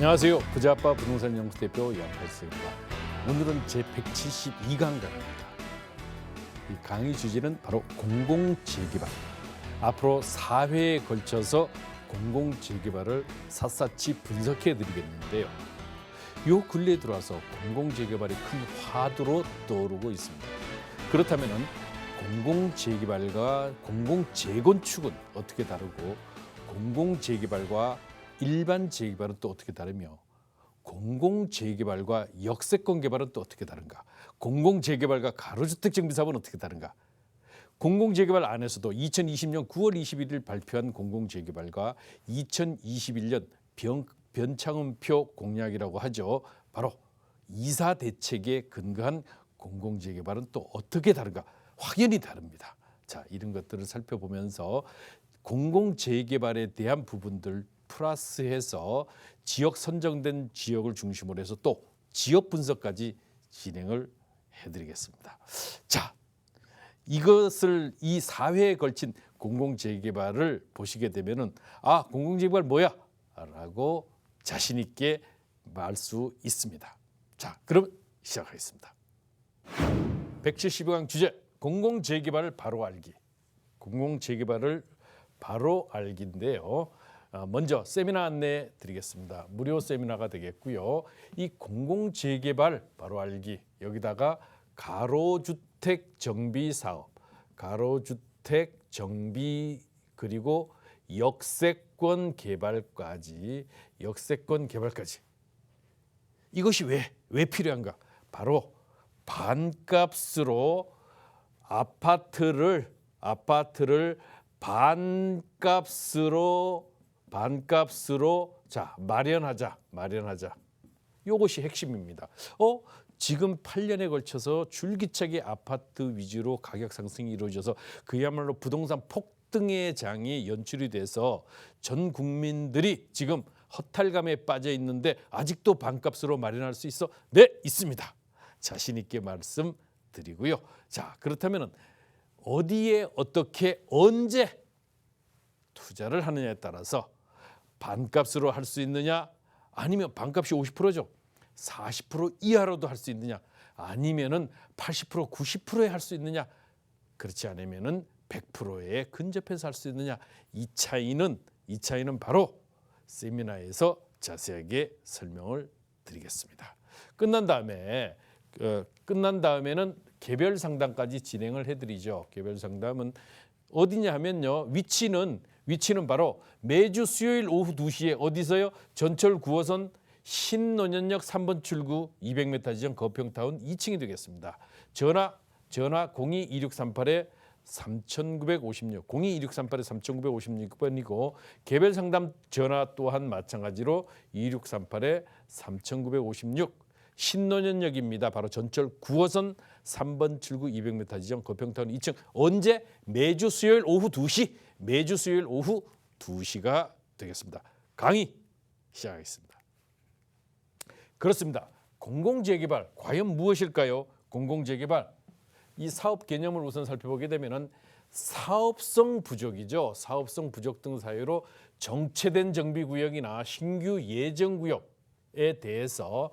안녕하세요. 부자아빠 부동산 연구소 대표 양팔수입니다. 오늘은 제 172강 강의입니다. 이 강의 주제는 바로 공공재개발. 앞으로 4회에 걸쳐서 공공재개발을 샅샅이 분석해 드리겠는데요. 요 근래에 들어와서 공공재개발이 큰 화두로 떠오르고 있습니다. 그렇다면 공공재개발과 공공재건축은 어떻게 다르고 공공재개발과 일반 재개발은 또 어떻게 다르며 공공재개발과 역세권 개발은 또 어떻게 다른가? 공공재개발과 가로주택 정비사업은 어떻게 다른가? 공공재개발 안에서도 2020년 9월 21일 발표한 공공재개발과 2021년 변창흠표 공약이라고 하죠. 바로 이사 대책에 근거한 공공재개발은 또 어떻게 다른가? 확연히 다릅니다. 자, 이런 것들을 살펴보면서 공공재개발에 대한 부분들 플러스해서 지역 선정된 지역을 중심으로 해서 또 지역 분석까지 진행을 해드리겠습니다. 자, 이것을 이 4회에 걸친 공공재개발을 보시게 되면은 공공재개발 뭐야? 라고 자신 있게 말 수 있습니다. 자, 그럼 시작하겠습니다. 172강 주제 공공재개발을 바로 알기. 공공재개발을 바로 알기인데요. 먼저 세미나 안내 드리겠습니다. 무료 세미나가 되겠고요. 이 공공재개발 바로 알기 여기다가 가로주택 정비 사업, 가로주택 정비 그리고 역세권 개발까지 이것이 왜 필요한가? 바로 반값으로 아파트를 반값으로 마련하자. 이것이 핵심입니다. 지금 8년에 걸쳐서 줄기차게 아파트 위주로 가격 상승이 이루어져서 그야말로 부동산 폭등의 장이 연출이 돼서 전 국민들이 지금 허탈감에 빠져 있는데 아직도 반값으로 마련할 수 있어? 네, 있습니다. 자신 있게 말씀드리고요. 자, 그렇다면 어디에 어떻게 언제 투자를 하느냐에 따라서 반값으로 할 수 있느냐 아니면 반값이 50%죠. 40% 이하로도 할 수 있느냐 아니면은 80% 90%에 할 수 있느냐 그렇지 않으면은 100%에 근접해서 할 수 있느냐 이 차이는 바로 세미나에서 자세하게 설명을 드리겠습니다. 끝난 다음에는 개별 상담까지 진행을 해드리죠. 개별 상담은 어디냐 하면요. 위치는 바로 매주 수요일 오후 2시에 어디서요? 전철 9호선 신논현역 3번 출구 200m 지점 거평타운 2층이 되겠습니다. 전화 02-2638-3956 02-2638-3956번이고 개별 상담 전화 또한 마찬가지로 2638-3956 신논현역입니다. 바로 전철 9호선 3번 출구 200m 지점 거평타운 2층 언제? 매주 수요일 오후 2시가 되겠습니다. 강의 시작하겠습니다. 그렇습니다. 공공재개발 과연 무엇일까요? 공공재개발 이 사업 개념을 우선 살펴보게 되면은 사업성 부족이죠. 사업성 부족 등 사유로 정체된 정비구역이나 신규 예정구역에 대해서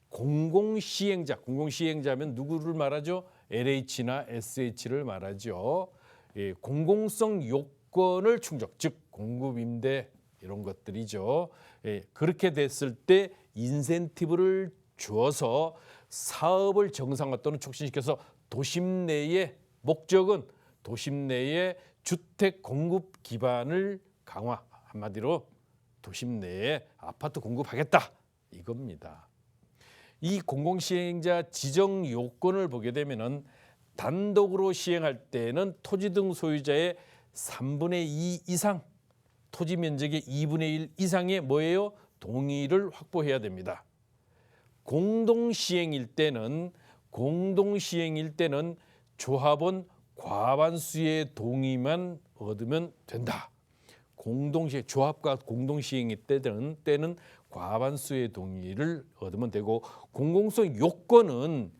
공공시행자면 누구를 말하죠? LH나 SH를 말하죠. 공공성 요건을 충족, 즉 공급임대 이런 것들이죠. 그렇게 됐을 때 인센티브를 주어서 사업을 정상화 또는 촉진시켜서 도심 내의 목적은 도심 내의 주택 공급 기반을 강화, 한마디로 도심 내에 아파트 공급하겠다 이겁니다. 이 공공시행자 지정 요건을 보게 되면은 단독으로 시행할 때는 토지 등 소유자의 3분의 2 이상, 토지 면적의 2분의 1 이상의 뭐예요? 동의를 확보해야 됩니다. 공동시행일 때는 조합원 과반수의 동의만 얻으면 된다. 조합과 공동시행일 때는 과반수의 동의를 얻으면 되고 공공성 요건은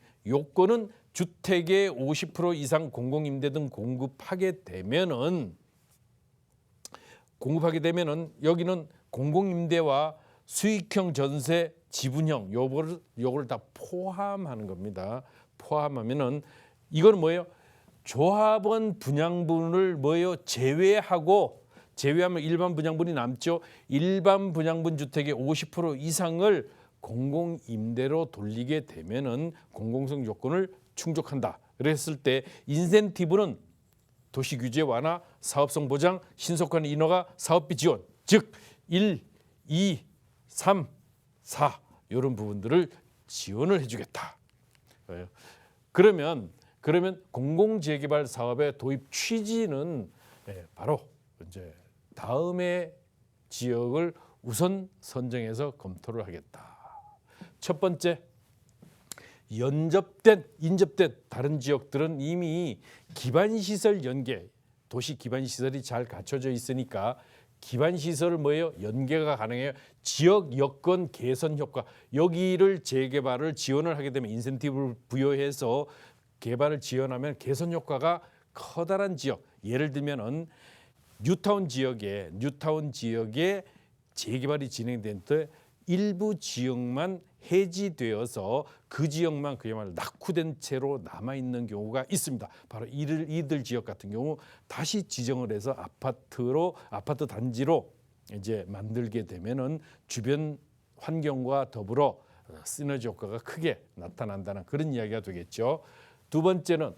주택의 50% 이상 공공임대 등 공급하게 되면은 여기는 공공임대와 수익형 전세 지분형 요거를 다 포함하는 겁니다. 포함하면은 이건 뭐예요? 조합원 분양분을 뭐예요? 제외하면 일반 분양분이 남죠. 일반 분양분 주택의 50% 이상을 공공임대로 돌리게 되면은 공공성 요건을 충족한다. 그랬을 때 인센티브는 도시규제 완화, 사업성 보장, 신속한 인허가, 사업비 지원, 즉 1, 2, 3, 4 이런 부분들을 지원을 해주겠다. 그러면 공공재개발 사업의 도입 취지는 바로 이제 다음의 지역을 우선 선정해서 검토를 하겠다. 첫 번째, 인접된 다른 지역들은 이미 기반시설 연계, 도시 기반시설이 잘 갖춰져 있으니까 기반시설을 뭐예요? 연계가 가능해요. 지역 여건 개선 효과, 여기를 재개발을 지원을 하게 되면 인센티브를 부여해서 개발을 지원하면 개선 효과가 커다란 지역, 예를 들면은 뉴타운 지역에 재개발이 진행된 때 일부 지역만 해지되어서 그 지역만 그야말로 낙후된 채로 남아 있는 경우가 있습니다. 바로 이들 지역 같은 경우 다시 지정을 해서 아파트 단지로 이제 만들게 되면은 주변 환경과 더불어 시너지 효과가 크게 나타난다는 그런 이야기가 되겠죠. 두 번째는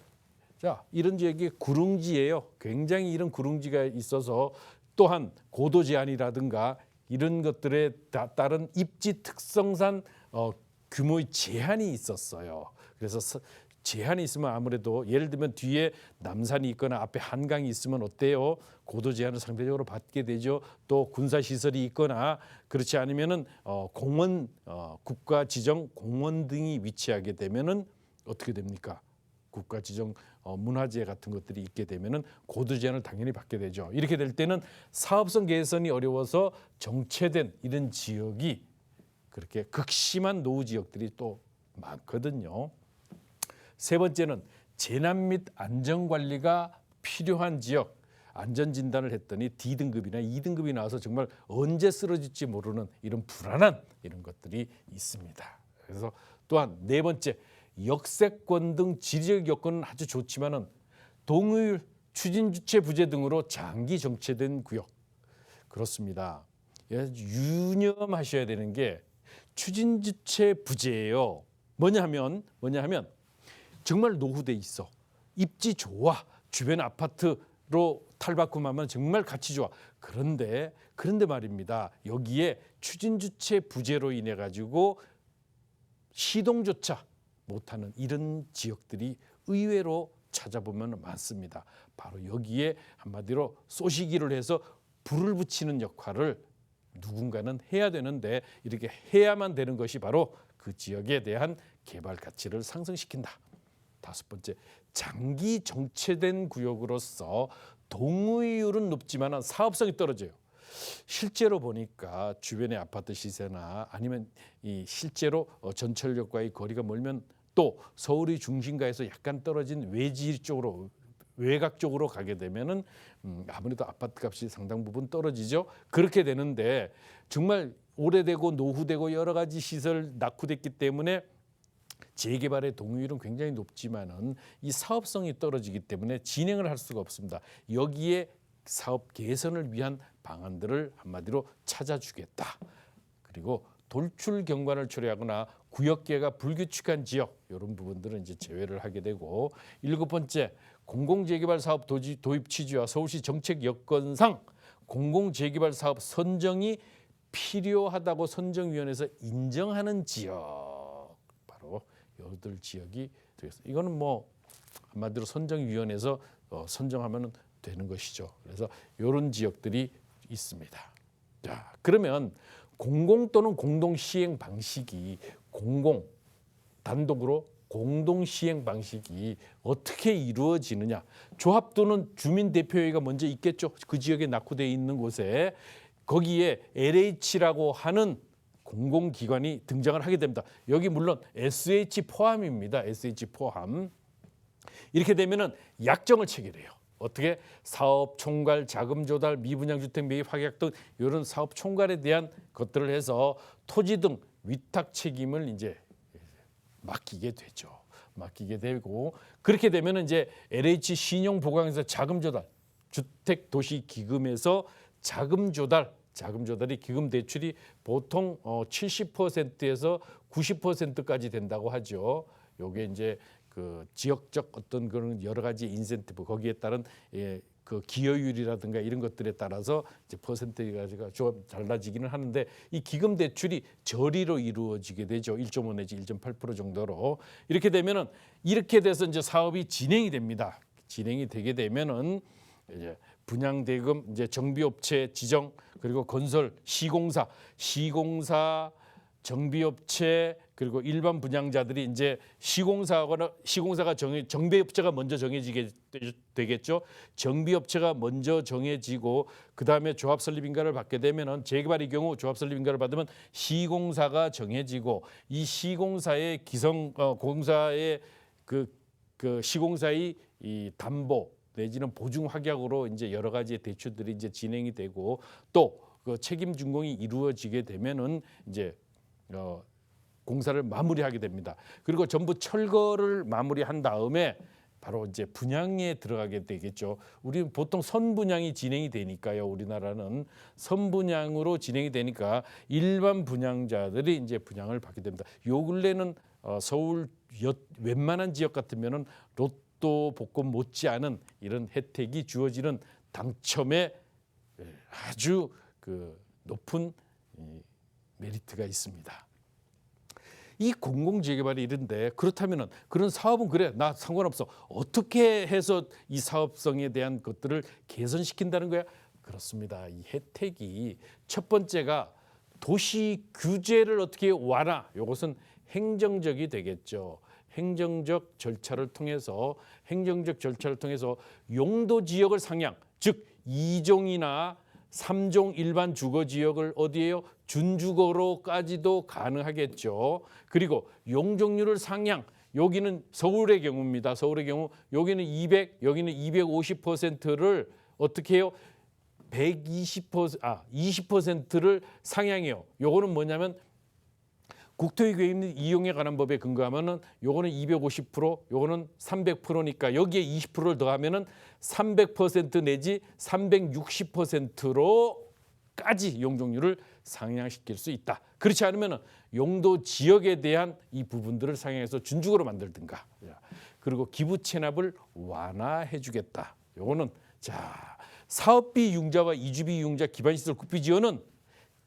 이런 지역이 구릉지예요. 굉장히 이런 구릉지가 있어서 또한 고도 제한이라든가 이런 것들에 따른 입지 특성상 규모의 제한이 있었어요. 그래서 제한이 있으면 아무래도 예를 들면 뒤에 남산이 있거나 앞에 한강이 있으면 어때요? 고도 제한을 상대적으로 받게 되죠. 또 군사 시설이 있거나 그렇지 않으면은 공원, 국가 지정 공원 등이 위치하게 되면은 어떻게 됩니까? 국가 지정 문화재 같은 것들이 있게 되면은 고도 제한을 당연히 받게 되죠. 이렇게 될 때는 사업성 개선이 어려워서 정체된 이런 지역이 그렇게 극심한 노후 지역들이 또 많거든요. 세 번째는 재난 및 안전 관리가 필요한 지역, 안전 진단을 했더니 D등급이나 E등급이 나와서 정말 언제 쓰러질지 모르는 이런 불안한 이런 것들이 있습니다. 그래서 또한 네 번째, 역세권 등 지리적 여건은 아주 좋지만은 동의율, 추진주체 부재 등으로 장기 정체된 구역. 그렇습니다. 유념하셔야 되는 게 추진주체 부재예요. 뭐냐 하면 정말 노후돼 있어. 입지 좋아. 주변 아파트로 탈바꿈하면 정말 가치 좋아. 그런데 말입니다. 여기에 추진주체 부재로 인해 가지고 시동조차 못하는 이런 지역들이 의외로 찾아보면 많습니다. 바로 여기에 한마디로 쏘시기를 해서 불을 붙이는 역할을 누군가는 해야 되는데 이렇게 해야만 되는 것이 바로 그 지역에 대한 개발 가치를 상승시킨다. 다섯 번째, 장기 정체된 구역으로서 동의율은 높지만 사업성이 떨어져요. 실제로 보니까 주변의 아파트 시세나 아니면 이 실제로 전철역과의 거리가 멀면 또 서울의 중심가에서 약간 떨어진 외지 쪽으로 외곽 쪽으로 가게 되면은 아무래도 아파트 값이 상당 부분 떨어지죠. 그렇게 되는데 정말 오래되고 노후되고 여러 가지 시설 낙후됐기 때문에 재개발의 동의율은 굉장히 높지만은 이 사업성이 떨어지기 때문에 진행을 할 수가 없습니다. 여기에 사업 개선을 위한 방안들을 한마디로 찾아주겠다. 그리고 돌출 경관을 초래하거나 구역계가 불규칙한 지역 이런 부분들은 이제 제외를 하게 되고, 일곱 번째, 공공재개발 사업 도입 취지와 서울시 정책 여건상 공공재개발 사업 선정이 필요하다고 선정위원회에서 인정하는 지역, 바로 여덟 지역이 되겠습니다. 이거는 뭐 한마디로 선정위원회에서 선정하면 되는 것이죠. 그래서 이런 지역들이 있습니다. 자, 그러면 공공 또는 공동 시행 방식이 단독으로 공동 시행 방식이 어떻게 이루어지느냐? 조합 또는 주민 대표회의가 먼저 있겠죠. 그 지역에 낙후되어 있는 곳에 거기에 LH라고 하는 공공기관이 등장을 하게 됩니다. 여기 물론 SH 포함입니다. SH 포함. 이렇게 되면은 약정을 체결해요. 어떻게 사업 총괄, 자금 조달, 미분양 주택 매입 확약 등 이런 사업 총괄에 대한 것들을 해서 토지 등 위탁 책임을 이제 맡기게 되죠. 맡기게 되고 그렇게 되면 이제 LH 신용보강에서 자금 조달, 주택도시기금에서 자금 조달이 기금 대출이 보통 70%에서 90%까지 된다고 하죠. 요게 이제 그 지역적 어떤 그런 여러 가지 인센티브 거기에 따른 그 기여율이라든가 이런 것들에 따라서 이제 퍼센테이지가 좀 달라지기는 하는데 이 기금 대출이 저리로 이루어지게 되죠. 1.5 내지 1.8% 정도로 이렇게 되면은 이렇게 돼서 이제 사업이 진행이 됩니다. 진행이 되게 되면은 이제 분양대금 이제 정비업체 지정 그리고 건설 시공사 정비업체 그리고 일반 분양자들이 이제 시공사가 정비업체가 먼저 정해지게 되겠죠. 정비업체가 먼저 정해지고 그 다음에 조합 설립 인가를 받게 되면은 재개발의 경우 조합 설립 인가를 받으면 시공사가 정해지고 이 시공사의 공사의 그 시공사의 이 담보 내지는 보증 확약으로 이제 여러 가지의 대출들이 이제 진행이 되고 또 그 책임 준공이 이루어지게 되면은 이제 공사를 마무리하게 됩니다. 그리고 전부 철거를 마무리한 다음에 바로 이제 분양에 들어가게 되겠죠. 우리 보통 선분양이 진행이 되니까요. 우리나라는 선분양으로 진행이 되니까 일반 분양자들이 이제 분양을 받게 됩니다. 요 근래는 서울 웬만한 지역 같으면은 로또 복권 못지않은 이런 혜택이 주어지는 당첨에 아주 그 높은 메리트가 있습니다. 이 공공재개발이 이런데 그렇다면은 그런 사업은 그래 나 상관없어 어떻게 해서 이 사업성에 대한 것들을 개선시킨다는 거야? 그렇습니다. 이 혜택이 첫 번째가 도시 규제를 어떻게 완화 이것은 행정적이 되겠죠. 행정적 절차를 통해서 용도 지역을 상향 즉 2종이나 3종 일반 주거 지역을 어디에요? 준주거로까지도 가능하겠죠. 그리고 용적률을 상향. 여기는 서울의 경우입니다. 서울의 경우 여기는 200, 여기는 250%를 어떻게 해요? 20%를 상향해요. 요거는 뭐냐면 국토의 계획 이용에 관한 법에 근거하면은 요거는 250%, 요거는 300%니까 여기에 20%를 더하면은 300% 내지 360%로까지 용적률을 상향시킬 수 있다. 그렇지 않으면은 용도 지역에 대한 이 부분들을 상향해서 준주거로 만들든가. 그리고 기부 체납을 완화해 주겠다. 요거는 자, 사업비 융자와 이주비 융자 기반시설 국비 지원은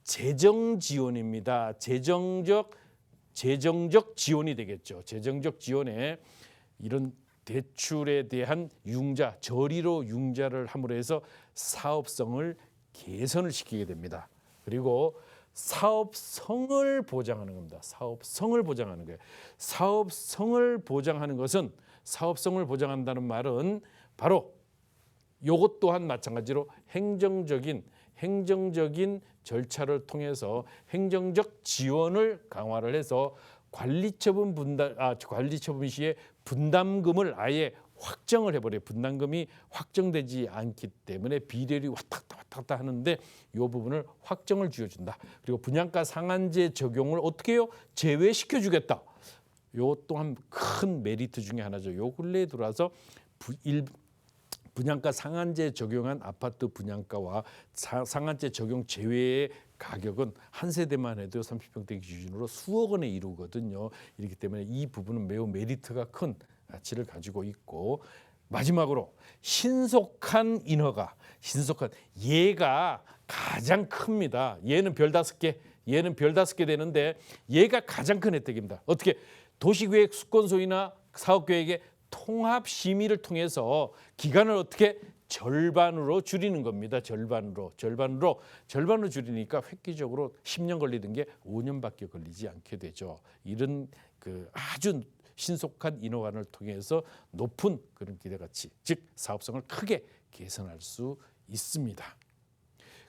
재정 지원입니다. 재정적 지원이 되겠죠. 재정적 지원에 이런 대출에 대한 융자, 저리로 융자를 함으로 해서 사업성을 개선을 시키게 됩니다. 그리고 사업성을 보장하는 겁니다. 사업성을 보장하는 거예요. 사업성을 보장한다는 말은 바로 요것 또한 마찬가지로 행정적인 절차를 통해서 행정적 지원을 강화를 해서 관리처분 시에 분담금을 아예 확정을 해버려요. 분담금이 확정되지 않기 때문에 비례율이 왔다 갔다 하는데 이 부분을 확정을 지어준다. 그리고 분양가 상한제 적용을 어떻게 해요? 제외시켜 주겠다. 요 또한 큰 메리트 중에 하나죠. 요 근래에 들어와서 분양가 상한제 적용한 아파트 분양가와 상한제 적용 제외의 가격은 한 세대만 해도 30평대 기준으로 수억 원에 이르거든요. 이렇기 때문에 이 부분은 매우 메리트가 큰 가치를 가지고 있고 마지막으로 신속한 인허가. 얘가 가장 큽니다. 얘는 별 5개 되는데 얘가 가장 큰 혜택입니다. 어떻게 도시계획 수권소유나 사업계획의 통합 심의를 통해서 기간을 어떻게 절반으로 줄이는 겁니다. 절반으로 줄이니까 획기적으로 10년 걸리던 게 5년밖에 걸리지 않게 되죠. 이런 그 아주 신속한 인허가를 통해서 높은 그런 기대가치, 즉 사업성을 크게 개선할 수 있습니다.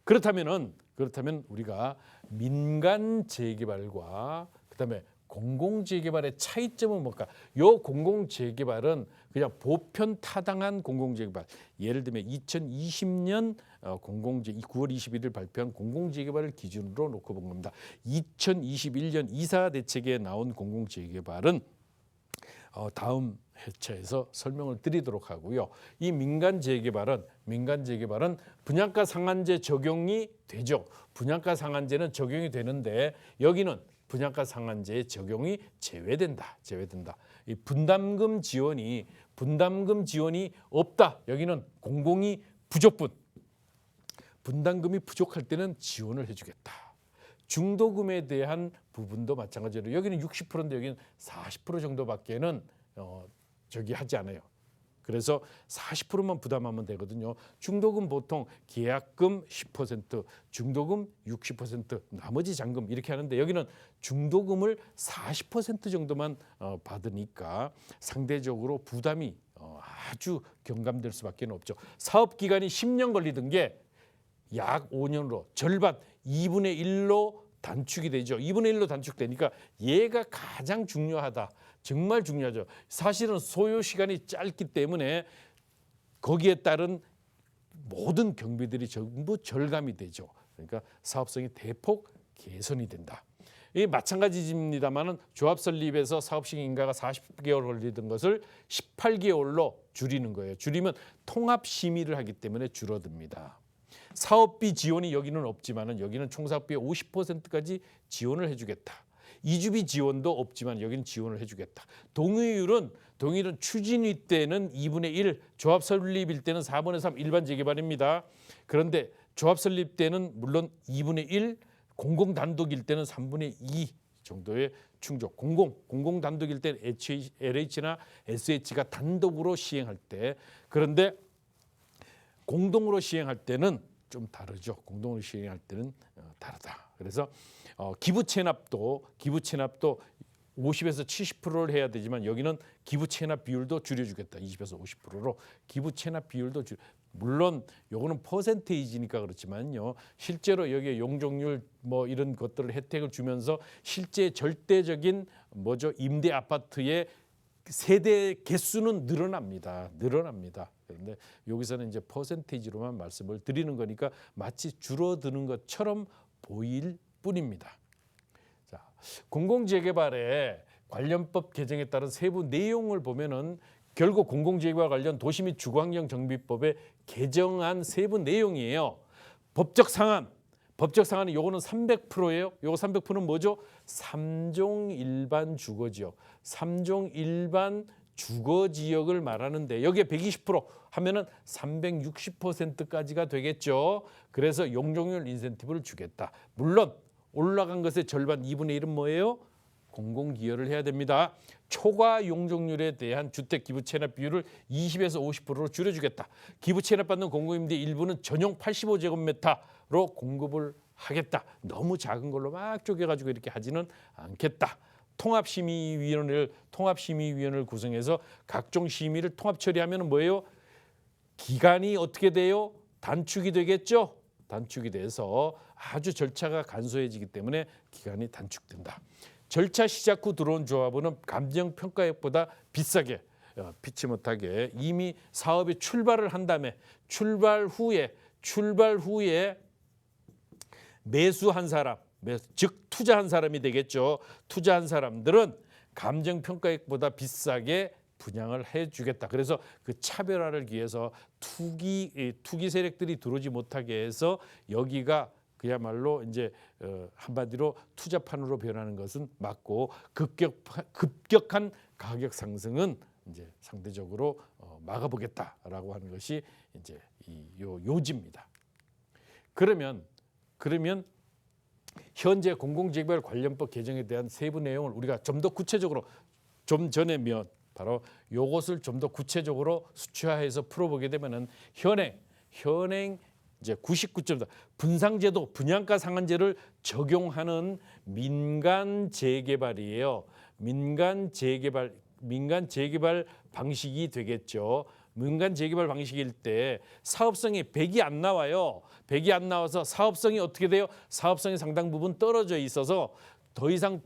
그렇다면 우리가 민간 재개발과 그다음에 공공 재개발의 차이점은 뭘까? 요 공공 재개발은 그냥 보편 타당한 공공재개발. 예를 들면 2020년 9월 21일 발표한 공공재개발을 기준으로 놓고 본 겁니다. 2021년 이사 대책에 나온 공공재개발은 다음 회차에서 설명을 드리도록 하고요. 이 민간 재개발은 분양가 상한제 적용이 되죠. 분양가 상한제는 적용이 되는데 여기는 분양가 상한제의 적용이 제외된다. 이 분담금 지원이 없다. 여기는 공공이 부족분. 분담금이 부족할 때는 지원을 해주겠다. 중도금에 대한 부분도 마찬가지로 여기는 60%인데 여기는 40% 정도밖에는 하지 않아요. 그래서 40%만 부담하면 되거든요. 중도금 보통 계약금 10%, 중도금 60%, 나머지 잔금 이렇게 하는데 여기는 중도금을 40% 정도만 받으니까 상대적으로 부담이 아주 경감될 수밖에 없죠. 사업 기간이 10년 걸리던 게 약 5년으로 절반 2분의 1로 단축이 되죠. 2분의 1로 단축되니까 얘가 가장 중요하다. 정말 중요하죠. 사실은 소요 시간이 짧기 때문에 거기에 따른 모든 경비들이 전부 절감이 되죠. 그러니까 사업성이 대폭 개선이 된다. 이 마찬가지입니다만은 조합 설립에서 사업 시행 인가가 40개월 걸리던 것을 18개월로 줄이는 거예요. 줄이면 통합 심의를 하기 때문에 줄어듭니다. 사업비 지원이 여기는 없지만은 여기는 총사업비의 50%까지 지원을 해주겠다. 이주비 지원도 없지만 여기는 지원을 해주겠다. 동의율은 추진위 때는 2분의 1, 조합 설립일 때는 4분의 3 일반 재개발입니다. 그런데 조합 설립 때는 물론 2분의 1, 공공 단독일 때는 3분의 2 정도의 충족. 공공 단독일 때는 LH나 SH가 단독으로 시행할 때, 그런데 공동으로 시행할 때는 좀 다르죠. 공동으로 시행할 때는 다르다. 그래서 기부 체납도 50에서 70%를 해야 되지만 여기는 기부 체납 비율도 줄여주겠다. 20에서 50%로 기부 체납 비율도 물론 요거는 퍼센테이지니까 그렇지만요. 실제로 여기에 용적률 뭐 이런 것들을 혜택을 주면서 실제 절대적인 임대 아파트의 세대 개수는 늘어납니다. 그런데 여기서는 이제 퍼센테이지로만 말씀을 드리는 거니까 마치 줄어드는 것처럼 보일 뿐입니다. 자, 공공재개발의 관련법 개정에 따른 세부 내용을 보면은 결국 공공재개발 관련 도시 및 주거환경 정비법에 개정한 세부 내용이에요. 법적 상한은 요거는 300%예요. 요거 300%는 뭐죠? 3종 일반 주거지역. 3종 일반 주거지역을 말하는데 여기에 120% 하면은 360%까지가 되겠죠. 그래서 용적률 인센티브를 주겠다. 물론 올라간 것의 절반 2분의 1은 뭐예요? 공공기여를 해야 됩니다. 초과 용적률에 대한 주택 기부 체납 비율을 20에서 50%로 줄여주겠다. 기부 체납받는 공공임대 일부는 전용 85제곱미터로 공급을 하겠다. 너무 작은 걸로 막 쪼개가지고 이렇게 하지는 않겠다. 통합심의위원회를 구성해서 각종 심의를 통합 처리하면 뭐예요? 기간이 어떻게 돼요? 단축이 되겠죠. 단축이 돼서 아주 절차가 간소해지기 때문에 기간이 단축된다. 절차 시작 후 들어온 조합원은 감정평가액보다 비싸게 피치 못하게 이미 사업에 출발을 한 다음에 출발 후에 매수한 사람, 즉 투자한 사람이 되겠죠. 투자한 사람들은 감정평가액보다 비싸게 분양을 해주겠다. 그래서 그 차별화를 위해서 투기 세력들이 들어오지 못하게 해서 여기가 그야말로 이제 한마디로 투자판으로 변하는 것은 맞고 급격한 가격 상승은 이제 상대적으로 막아보겠다라고 하는 것이 이제 요지입니다. 그러면 현재 공공재개발 관련법 개정에 대한 세부 내용을 우리가 좀 더 구체적으로 좀 전에 바로 요것을 좀 더 구체적으로 수치화해서 풀어보게 되면은 현행 이제 99.4 분상제도 분양가 상한제를 적용하는 민간 재개발이에요. 민간 재개발 방식이 되겠죠. 민간 재개발 방식일 때 사업성이 100이 안 나와요. 100이 안 나와서 사업성이 어떻게 돼요? 사업성이 상당 부분 떨어져 있어서 더 이상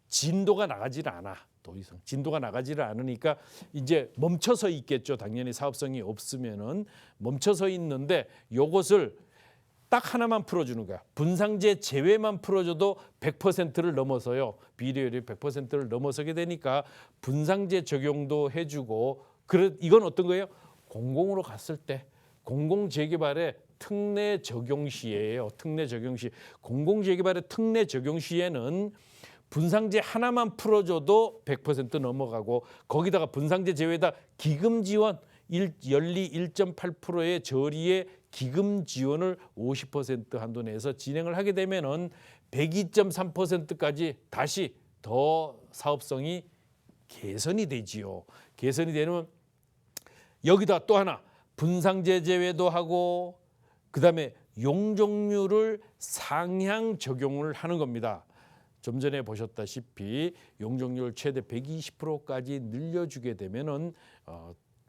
진도가 나가질 않아. 더 이상 진도가 나가지를 않으니까 이제 멈춰서 있겠죠. 당연히 사업성이 없으면은 멈춰서 있는데 요것을 딱 하나만 풀어주는 거야. 분상제 제외만 풀어줘도 100%를 넘어서요. 비례율이 100%를 넘어서게 되니까 분상제 적용도 해주고 이건 어떤 거예요? 공공으로 갔을 때 공공재개발의 특례 적용 시에요. 특례 적용 시. 공공재개발의 특례 적용 시에는 분상제 하나만 풀어줘도 100% 넘어가고 거기다가 분상제 제외에다 기금 지원 연리 1.8%의 저리의 기금 지원을 50% 한도 내에서 진행을 하게 되면은 102.3%까지 다시 더 사업성이 개선이 되지요. 개선이 되면 여기다 또 하나 분상제 제외도 하고 그다음에 용적률을 상향 적용을 하는 겁니다. 좀 전에 보셨다시피 용적률 최대 120%까지 늘려주게 되면은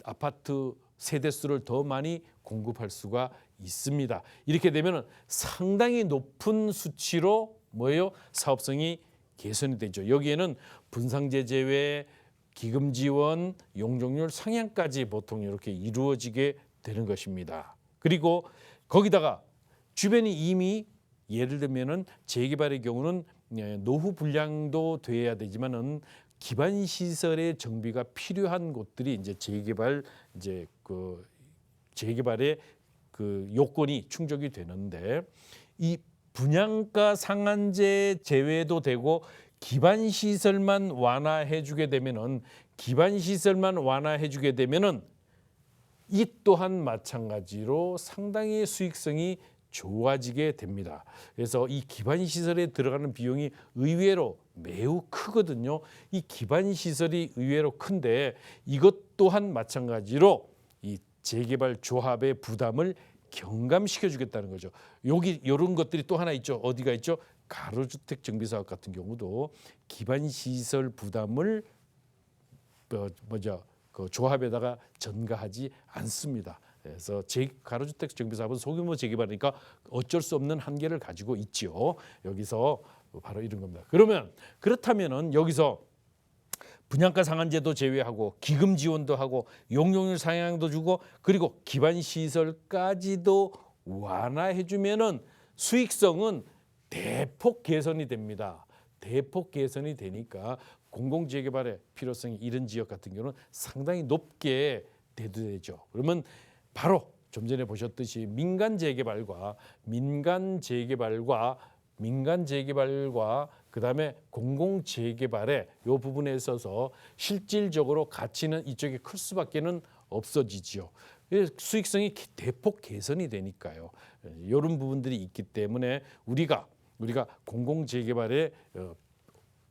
아파트 세대수를 더 많이 공급할 수가 있습니다. 이렇게 되면은 상당히 높은 수치로 뭐예요? 사업성이 개선이 되죠. 여기에는 분상제 제외, 기금 지원, 용적률 상향까지 보통 이렇게 이루어지게 되는 것입니다. 그리고 거기다가 주변이 이미 예를 들면은 재개발의 경우는 노후 분량도 돼야 되지만은 기반 시설의 정비가 필요한 곳들이 이제 재개발의 그 요건이 충족이 되는데 이 분양가 상한제 제외도 되고 기반 시설만 완화해주게 되면은 이 또한 마찬가지로 상당히 수익성이 좋아지게 됩니다. 그래서 이 기반 시설에 들어가는 비용이 의외로 매우 크거든요. 이 기반 시설이 의외로 큰데 이것 또한 마찬가지로 이 재개발 조합의 부담을 경감시켜 주겠다는 거죠. 여기 이런 것들이 또 하나 있죠. 어디가 있죠? 가로주택 정비사업 같은 경우도 기반 시설 부담을 그 조합에다가 전가하지 않습니다. 그래서 가로주택 정비사업은 소규모 재개발이니까 어쩔 수 없는 한계를 가지고 있지요. 여기서 바로 이런 겁니다. 그렇다면은 여기서 분양가 상한제도 제외하고 기금 지원도 하고 용적률 상향도 주고 그리고 기반 시설까지도 완화해주면은 수익성은 대폭 개선이 됩니다. 대폭 개선이 되니까 공공재개발의 필요성이 이런 지역 같은 경우는 상당히 높게 대두되죠. 그러면 바로 좀 전에 보셨듯이 민간 재개발과 그다음에 공공 재개발의 이 부분에 있어서 실질적으로 가치는 이쪽이 클 수밖에는 없어지지요. 수익성이 대폭 개선이 되니까요. 이런 부분들이 있기 때문에 우리가 공공 재개발의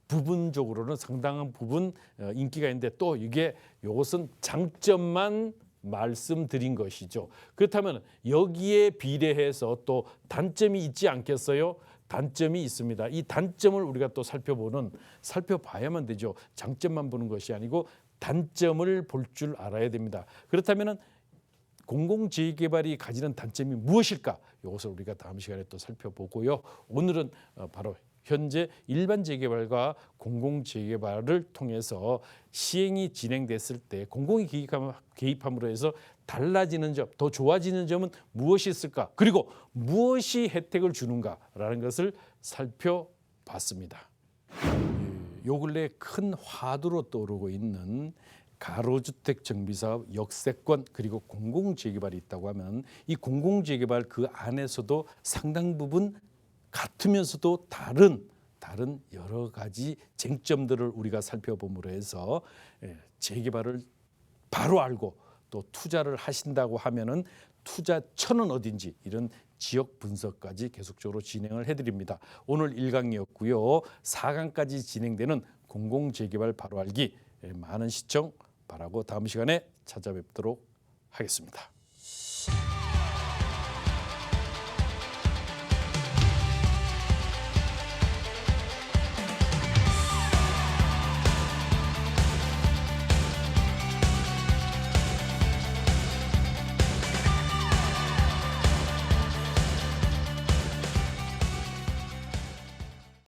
부분적으로는 상당한 부분 인기가 있는데 또 이것은 장점만 말씀드린 것이죠. 그렇다면 여기에 비례해서 또 단점이 있지 않겠어요? 단점이 있습니다. 이 단점을 우리가 또 살펴봐야만 되죠. 장점만 보는 것이 아니고 단점을 볼 줄 알아야 됩니다. 그렇다면 공공재개발이 가지는 단점이 무엇일까? 이것을 우리가 다음 시간에 또 살펴보고요. 오늘은 바로 현재 일반 재개발과 공공 재개발을 통해서 시행이 진행됐을 때 공공이 개입함으로 해서 달라지는 점, 더 좋아지는 점은 무엇이 있을까? 그리고 무엇이 혜택을 주는가라는 것을 살펴봤습니다. 요 근래 큰 화두로 떠오르고 있는 가로주택 정비사업 역세권 그리고 공공재개발이 있다고 하면 이 공공재개발 그 안에서도 상당 부분 같으면서도 다른 여러 가지 쟁점들을 우리가 살펴봄으로 해서 재개발을 바로 알고 또 투자를 하신다고 하면은 투자처는 어딘지 이런 지역 분석까지 계속적으로 진행을 해드립니다. 오늘 1강이었고요. 4강까지 진행되는 공공재개발 바로 알기 많은 시청 바라고 다음 시간에 찾아뵙도록 하겠습니다.